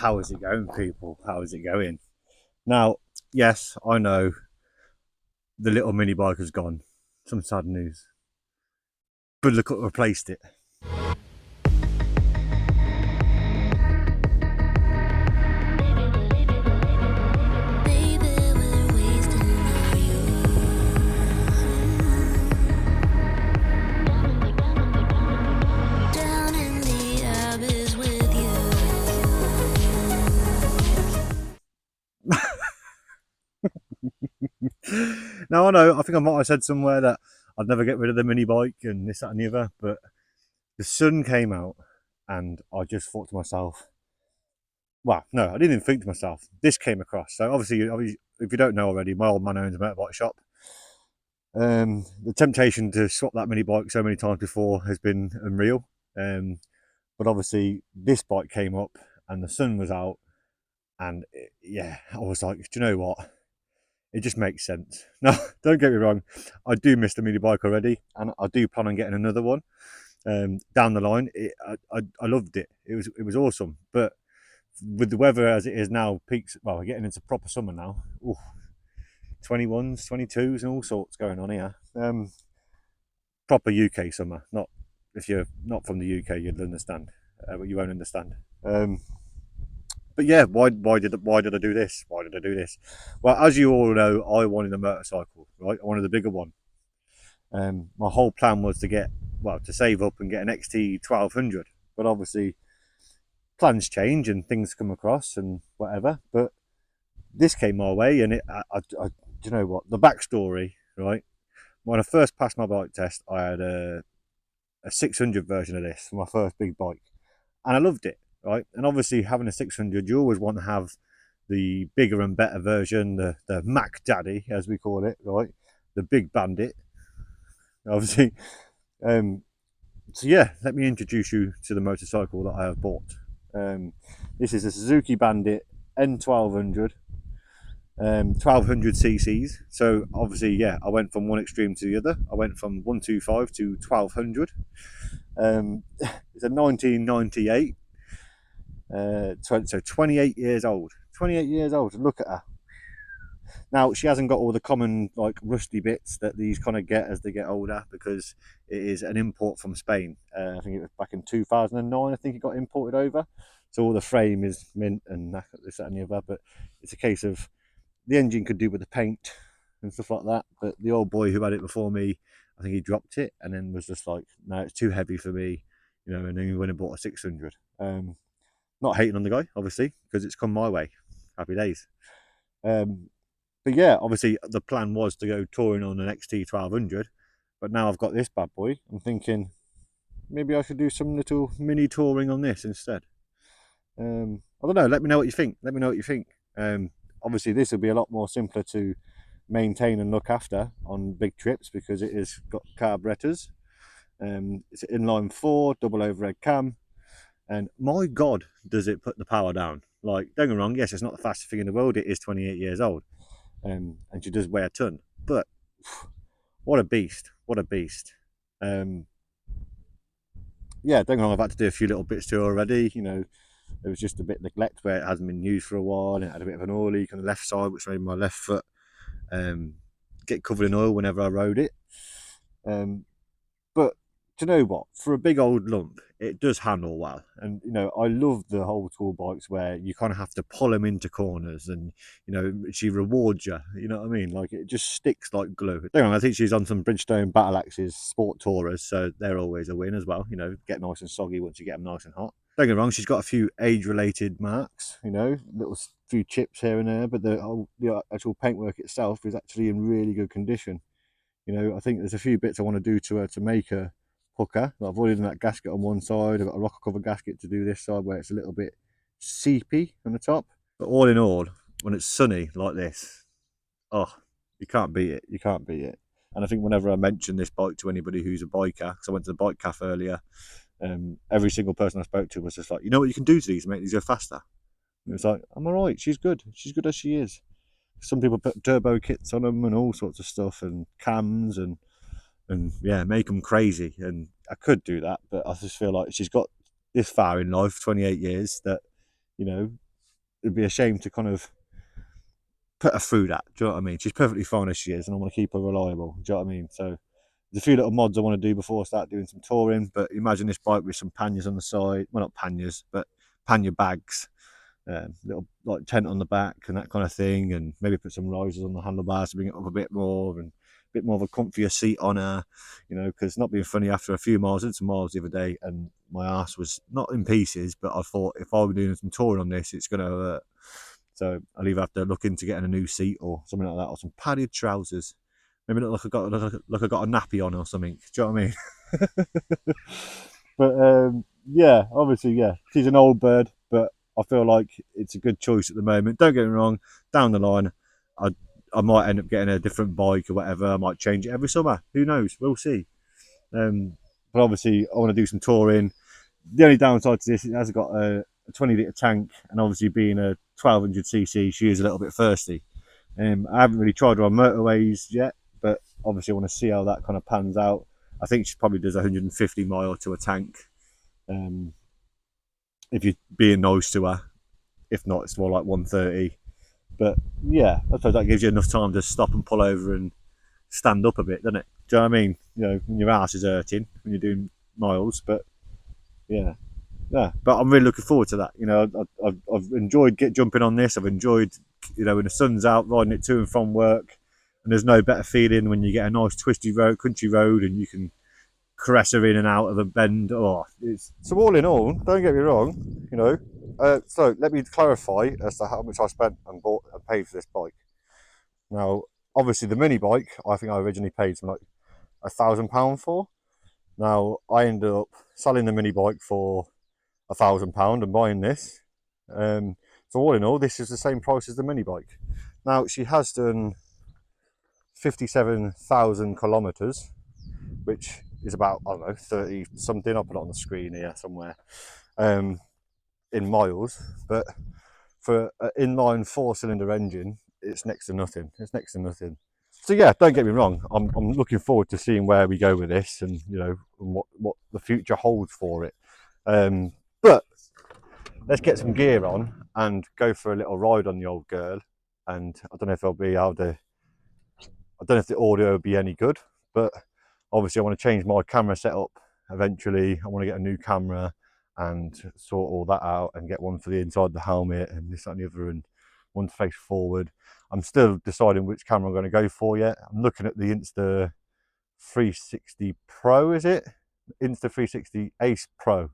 how is it going, people? How is it going? Now, yes, I know the little mini bike has gone. Some sad news. But look what replaced it. Now, I know, I think I might have said somewhere that I'd never get rid of the mini bike and this, that, and the other, but the sun came out and I just thought to myself, well, no, I didn't even think to myself. This came across. So obviously, if you don't know already, my old man owns a motorbike shop. The temptation to swap that mini bike so many times before has been unreal. But obviously, this bike came up and the sun was out, and yeah, I was like, do you know what? It just makes sense. No, don't get me wrong. I do miss the mini bike already, and I do plan on getting another one down the line. I loved it. It was awesome. But with the weather as it is now, peaks. Well, we're getting into proper summer now. Ooh, 21s, 22s, and all sorts going on here. Proper UK summer. Not if you're not from the UK, you'd understand, but you won't understand. But yeah, why did I do this? Why did I do this? Well, as you all know, I wanted a motorcycle, right? I wanted a bigger one. My whole plan was to save up and get an XT 1200. But obviously, plans change and things come across and whatever. But this came my way, and do you know what? The backstory, right? When I first passed my bike test, I had a 600 version of this for my first big bike, and I loved it, right? And obviously, having a 600, you always want to have the bigger and better version, the Mac Daddy, as we call it, right? The big Bandit, obviously. Um, so yeah, let me introduce you to the motorcycle that I have bought. This is a Suzuki Bandit N1200, 1200 cc's. So obviously, yeah, I went from one extreme to the other. I went from 125 to 1200. It's a 1998, so 28 years old. 28 years old. Look at her. Now, she hasn't got all the common like rusty bits that these kind of get as they get older, because it is an import from Spain. I think it was back in 2009. I think it got imported over. So all the frame is mint and this, that, and the other. But it's a case of the engine could do with the paint and stuff like that. But the old boy who had it before me, I think he dropped it and then was just like, no, it's too heavy for me, and then he went and bought a 600. Not hating on the guy, obviously, because it's come my way. Happy days. But yeah, obviously the plan was to go touring on an XT 1200, but now I've got this bad boy. I'm thinking maybe I should do some little mini touring on this instead. I don't know. Let me know what you think. Let me know what you think. Obviously, this will be a lot more simpler to maintain and look after on big trips because it has got carburetors. It's an inline 4 double overhead cam, and my God, does it put the power down? Like, don't get me wrong. Yes, it's not the fastest thing in the world. It is 28 years old. And she does weigh a ton, but what a beast, what a beast. Yeah, don't get me wrong, I've had to do a few little bits to it already. There was just a bit of neglect where it hasn't been used for a while, and it had a bit of an oil leak on the left side, which made my left foot get covered in oil whenever I rode it. But do you know what? For a big old lump, it does handle well. And, I love the whole tool bikes where you kind of have to pull them into corners and, she rewards you. You know what I mean? Like, it just sticks like glue. I think she's on some Bridgestone Battle Axes Sport Tourers, so they're always a win as well. Get nice and soggy once you get them nice and hot. Don't get me wrong, she's got a few age-related marks, little few chips here and there, but the actual paintwork itself is actually in really good condition. I think there's a few bits I want to do to her to make her hooker. I've already done that gasket on one side. I've got a rocker cover gasket to do this side where it's a little bit seepy on the top. But all in all, when it's sunny like this, oh, you can't beat it. You can't beat it. And I think whenever I mention this bike to anybody who's a biker, because I went to the bike cafe earlier, every single person I spoke to was just like, you know what you can do to these, make these go faster. And it was like, I'm all right. She's good. She's good as she is. Some people put turbo kits on them and all sorts of stuff, and cams and yeah, make them crazy. And I could do that, but I just feel like she's got this far in life, 28 years, that it'd be a shame to kind of put her through that. Do you know what I mean? She's perfectly fine as she is, and I want to keep her reliable. Do you know what I mean? So there's a few little mods I want to do before I start doing some touring. But imagine this bike with some panniers on the side. Well, not panniers, but pannier bags. Little like tent on the back and that kind of thing, and maybe put some risers on the handlebars to bring it up a bit more, and a bit more of a comfier seat on her, you know, because not being funny, after a few miles, I did some miles the other day and my ass was not in pieces, but I thought if I were doing some touring on this, it's going to hurt. So I'll either have to look into getting a new seat or something like that, or some padded trousers. Maybe look like I got a nappy on or something. Do you know what I mean? But yeah, obviously, yeah, she's an old bird, but I feel like it's a good choice at the moment. Don't get me wrong, down the line, I I might end up getting a different bike or whatever. I might change it every summer. Who knows? We'll see. But obviously, I want to do some touring. The only downside to this, it has got a 20 litre tank, and obviously being a 1200cc, she is a little bit thirsty. I haven't really tried her on motorways yet, but obviously I want to see how that kind of pans out. I think she probably does 150 mile to a tank. Um, if you're being nice to her, if not, it's more like 130. But yeah, I suppose that gives you enough time to stop and pull over and stand up a bit, doesn't it? Do you know what I mean? You know, when your ass is hurting when you're doing miles, but yeah, yeah. But I'm really looking forward to that. You know, I've enjoyed jumping on this. I've enjoyed, you know, when the sun's out, riding it to and from work. And there's no better feeling when you get a nice twisty road, country road, and you can caress her in and out of a bend. Oh, it's so all in all. Don't get me wrong. You know. So let me clarify as to how much I spent and bought and paid for this bike. Now, obviously, the mini bike, I think I originally paid something like £1,000 for. Now, I ended up selling the mini bike for £1,000 and buying this. So all in all, this is the same price as the mini bike. Now, she has done 57,000 kilometers, which is about, I don't know, 30 something. I'll put it on the screen here somewhere, in miles. But for an inline 4-cylinder engine, it's next to nothing. It's next to nothing. So yeah, don't get me wrong. I'm looking forward to seeing where we go with this, and you know, and what the future holds for it. But let's get some gear on and go for a little ride on the old girl. And I don't know if I'll be able to. I don't know if the audio will be any good, but obviously I want to change my camera setup eventually. I want to get a new camera and sort all that out and get one for the inside the helmet and this, that, and the other, and one to face forward. I'm still deciding which camera I'm going to go for yet. I'm looking at the Insta 360 Pro, is it? Insta 360 Ace Pro.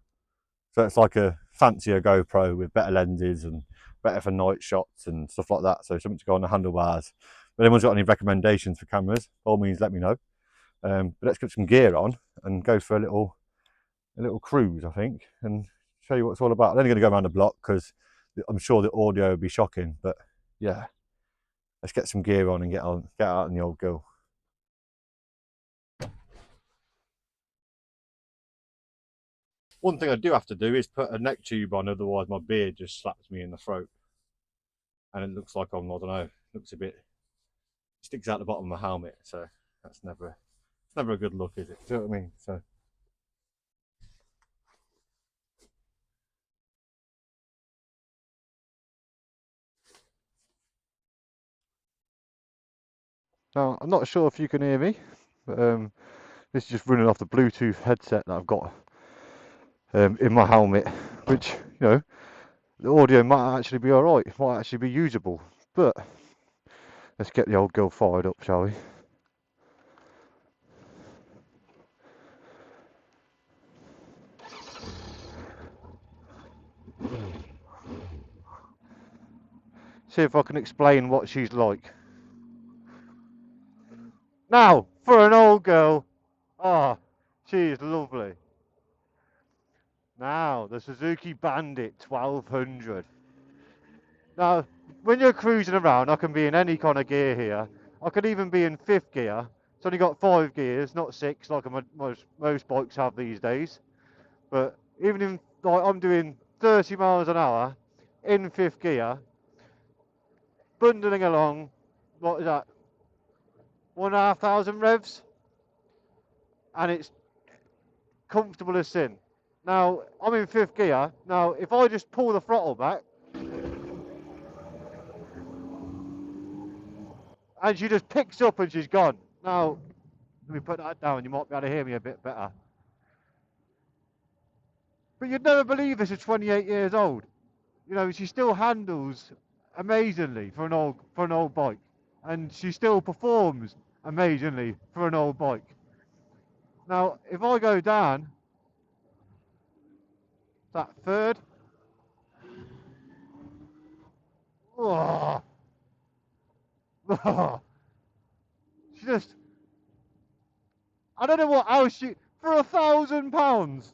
So it's like a fancier GoPro with better lenses and better for night shots and stuff like that. So something to go on the handlebars. But anyone's got any recommendations for cameras, by all means let me know. But let's get some gear on and go for a little cruise, I think, and show you what it's all about. I'm only going to go around the block because I'm sure the audio will be shocking. But yeah, let's get some gear on and get out on the old girl. One thing I do have to do is put a neck tube on, otherwise my beard just slaps me in the throat. And it looks like I don't know, looks a bit, sticks out the bottom of my helmet. So that's it's never a good look, is it? Do you know what I mean? So. Now, I'm not sure if you can hear me, but this is just running off the Bluetooth headset that I've got in my helmet, which, you know, the audio might actually be alright, might actually be usable. But let's get the old girl fired up, shall we? See if I can explain what she's like. Now, for an old girl, ah, she's lovely. Now, the Suzuki Bandit 1200. Now, when you're cruising around, I can be in any kind of gear here. I could even be in 5th gear. It's only got 5 gears, not 6 like most bikes have these days. But even if like, I'm doing 30 miles an hour in 5th gear, bundling along, what is that, 1,500 revs? And it's comfortable as sin. Now, I'm in 5th gear. Now, if I just pull the throttle back, and she just picks up and she's gone. Now, let me put that down, you might be able to hear me a bit better. But you'd never believe this at 28 years old. You know, she still handles amazingly for an old bike, and she still performs amazingly for an old bike. Now, if I go down that third, oh, she just, I don't know what else she, for £1,000.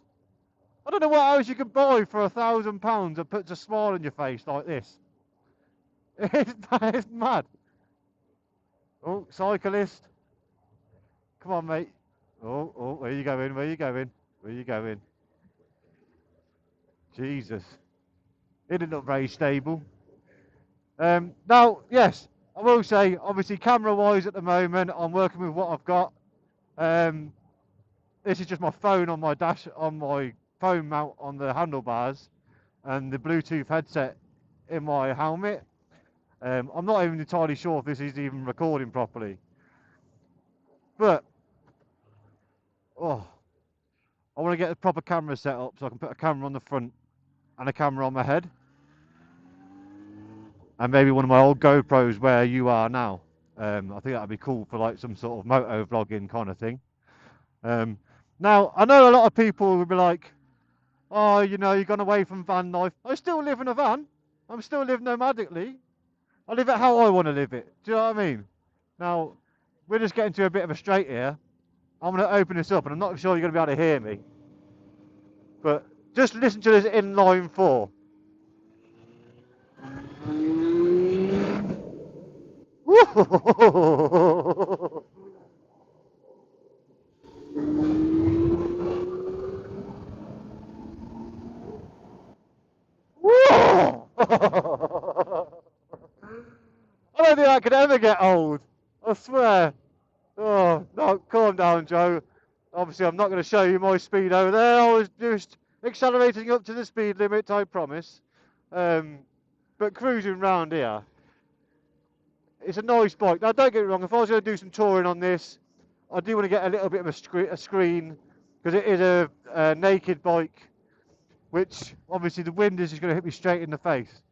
I don't know what else you could buy for £1,000 that puts a smile on your face like this. It's mad. Oh, cyclist. Come on, mate. Oh, where you going? Where you going? Where you going? Jesus. It didn't look very stable. Now, yes, I will say, obviously, camera-wise at the moment, I'm working with what I've got. This is just my phone on my on my phone mount on the handlebars, and the Bluetooth headset in my helmet. I'm not even entirely sure if this is even recording properly. But, oh, I want to get a proper camera set up so I can put a camera on the front and a camera on my head. And maybe one of my old GoPros where you are now. I think that'd be cool for like some sort of moto vlogging kind of thing. Now, I know a lot of people will be like, oh, you know, you've gone away from van life. I still live in a van. I'm still live nomadically. I live it how I want to live it. Do you know what I mean? Now, we're just getting to a bit of a straight here. I'm going to open this up, and I'm not sure you're going to be able to hear me. But just listen to this inline 4. I don't think that could ever get old. I swear. Oh, no, calm down, Joe. Obviously, I'm not going to show you my speed over there. I was just accelerating up to the speed limit, I promise. But cruising round here, it's a nice bike. Now, don't get me wrong, if I was going to do some touring on this, I do want to get a little bit of a screen, because it is a naked bike, which obviously the wind is just going to hit me straight in the face.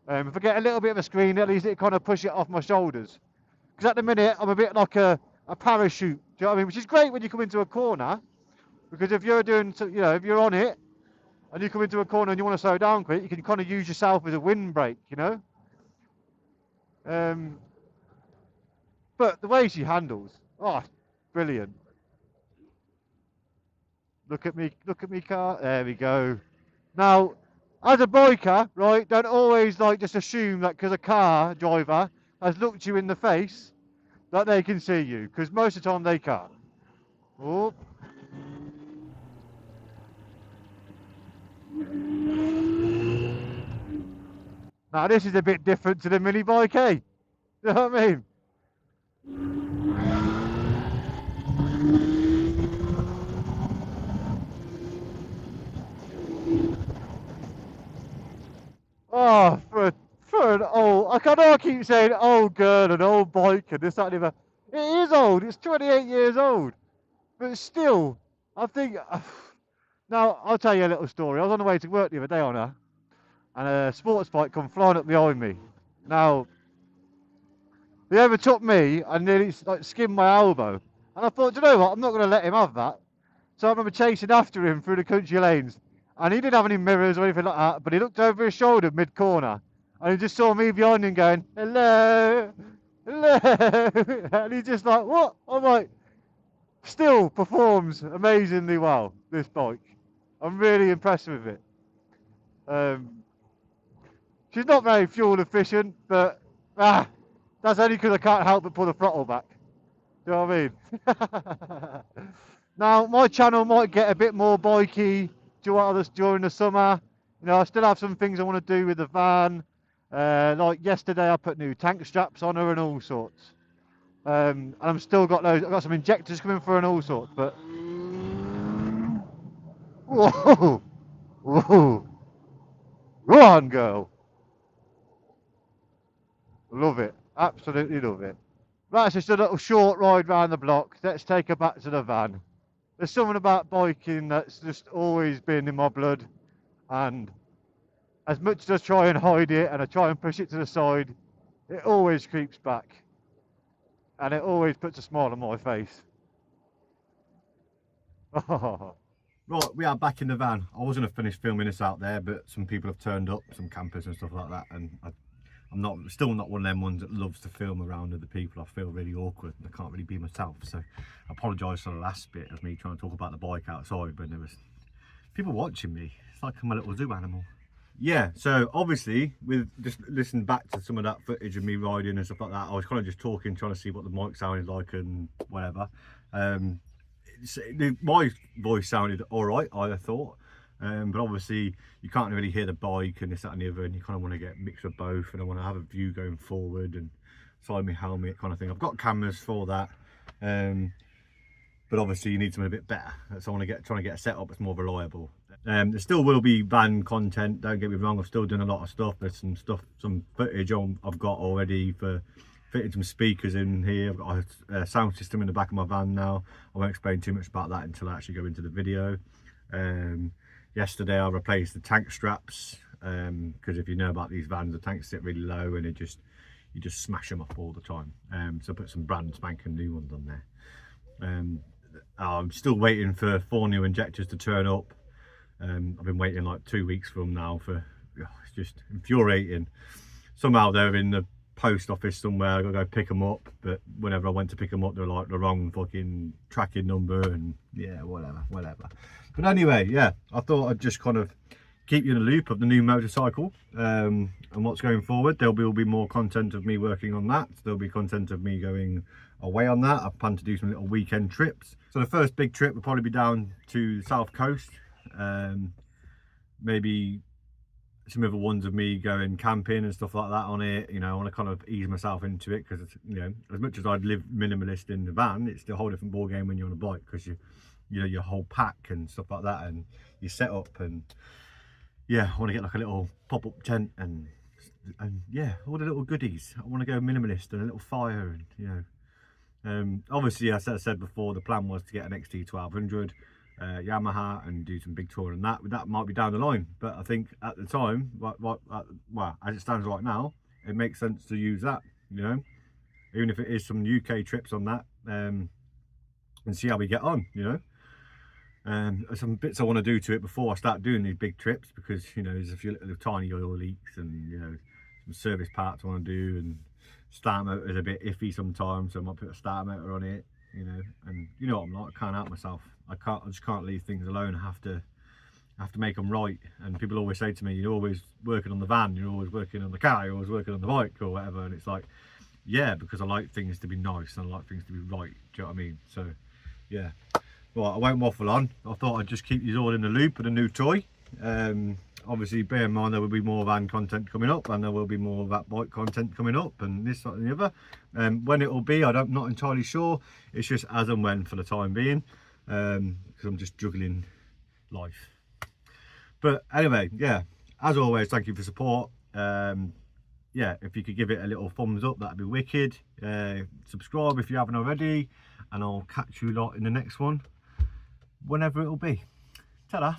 If I get a little bit of a screen, at least it kind of push it off my shoulders. Because at the minute, I'm a bit like a parachute, do you know what I mean? Which is great when you come into a corner, because if you're doing, you know, if you're on it, and you come into a corner and you want to slow down quick, you can kind of use yourself as a windbreak, you know? But the way she handles, oh, brilliant. Look at me car, there we go. Now, as a biker, right, don't always like just assume that because a car driver has looked you in the face, that they can see you, because most of the time they can't. Oh. Now this is a bit different to the mini bike, eh? You know what I mean? Oh, for an old, I know I keep saying old girl and old bike and this, that, and the other. It is old, it's 28 years old. But still, I think, now I'll tell you a little story. I was on the way to work the other day on her, and a sports bike come flying up behind me. Now, they overtook me and nearly like skimmed my elbow. And I thought, do you know what, I'm not going to let him have that. So I remember chasing after him through the country lanes. And he didn't have any mirrors or anything like that, but he looked over his shoulder mid-corner. And he just saw me behind him going, hello, hello. And he's just like, what? I'm like, still performs amazingly well, this bike. I'm really impressed with it. She's not very fuel efficient, but that's only because I can't help but pull the throttle back. Do you know what I mean? Now, my channel might get a bit more bikey during the summer. You know, I still have some things I want to do with the van. Like yesterday, I put new tank straps on her and all sorts. And I've still got those. I've got some injectors coming through and all sorts. But whoa, whoa, go on, girl. Love it, absolutely love it. That's just a little short ride round the block. Let's take her back to the van. There's something about biking that's just always been in my blood, and as much as I try and hide it and I try and push it to the side, it always creeps back, and it always puts a smile on my face. Right, we are back in the van. I was going to finish filming this out there, but some people have turned up, some campers and stuff like that, and I'm still not one of them ones that loves to film around other people. I feel really awkward and I can't really be myself, so I apologise for the last bit of me trying to talk about the bike outside, but there was people watching me. It's like I'm a little zoo animal. Yeah, so obviously with just listening back to some of that footage of me riding and stuff like that, I was kind of just talking, trying to see what the mic sounded like and whatever. My voice sounded all right, I thought, but obviously you can't really hear the bike and this, that and the other, and you kind of want to get a mix of both, and I want to have a view going forward and side me helmet kind of thing. I've got cameras for that, but obviously you need something a bit better, so I want to trying to get a setup that's more reliable. There still will be van content, don't get me wrong. I've still done a lot of stuff. There's some footage I've got already for fitting some speakers in here. I've got a sound system in the back of my van now. I won't explain too much about that until I actually go into the video. Yesterday I replaced the tank straps, because if you know about these vans, the tanks sit really low and you just smash them up all the time. So I put some brand spanking new ones on there. I'm still waiting for 4 new injectors to turn up. I've been waiting like 2 weeks for them now. It's just infuriating. Somehow they're in the post office somewhere. I gotta go pick them up, but whenever I went to pick them up, they're like the wrong fucking tracking number, and yeah, whatever. But anyway, yeah, I thought I'd just kind of keep you in the loop of the new motorcycle and what's going forward. Will be more content of me working on that. There'll be content of me going away on that. I plan to do some little weekend trips. So the first big trip will probably be down to the south coast, maybe some other ones of me going camping and stuff like that on it. You know, I want to kind of ease myself into it, because you know, as much as I'd live minimalist in the van, it's still a whole different ball game when you're on a bike, because you know, your whole pack and stuff like that, and your setup, and yeah, I want to get like a little pop-up tent and yeah, all the little goodies. I want to go minimalist and a little fire, and you know, obviously as I said before, the plan was to get an XT 1200 Yamaha and do some big touring, and that might be down the line, but I think at the time, well, as it stands right now, it makes sense to use that, you know, even if it is some UK trips on that, and see how we get on, you know. Some bits I want to do to it before I start doing these big trips, because you know, there's a few little tiny oil leaks, and you know, some service parts I want to do, and start motor is a bit iffy sometimes, so I might put a start motor on it, you know. And you know what I'm like, I can't help myself. I just can't leave things alone. I have to make them right. And people always say to me, you're always working on the van, you're always working on the car, you're always working on the bike or whatever, and it's like, yeah, because I like things to be nice and I like things to be right, do you know what I mean? So yeah, well, I won't waffle on. I thought I'd just keep you all in the loop with a new toy. Obviously bear in mind there will be more van content coming up, and there will be more of that bike content coming up, and this, that and the other. When it will be, I'm not entirely sure. It's just as and when for the time being, because I'm just juggling life. But anyway, yeah, as always, thank you for support. Yeah, if you could give it a little thumbs up, that'd be wicked. Subscribe if you haven't already, and I'll catch you lot in the next one, whenever it'll be. Ta-da.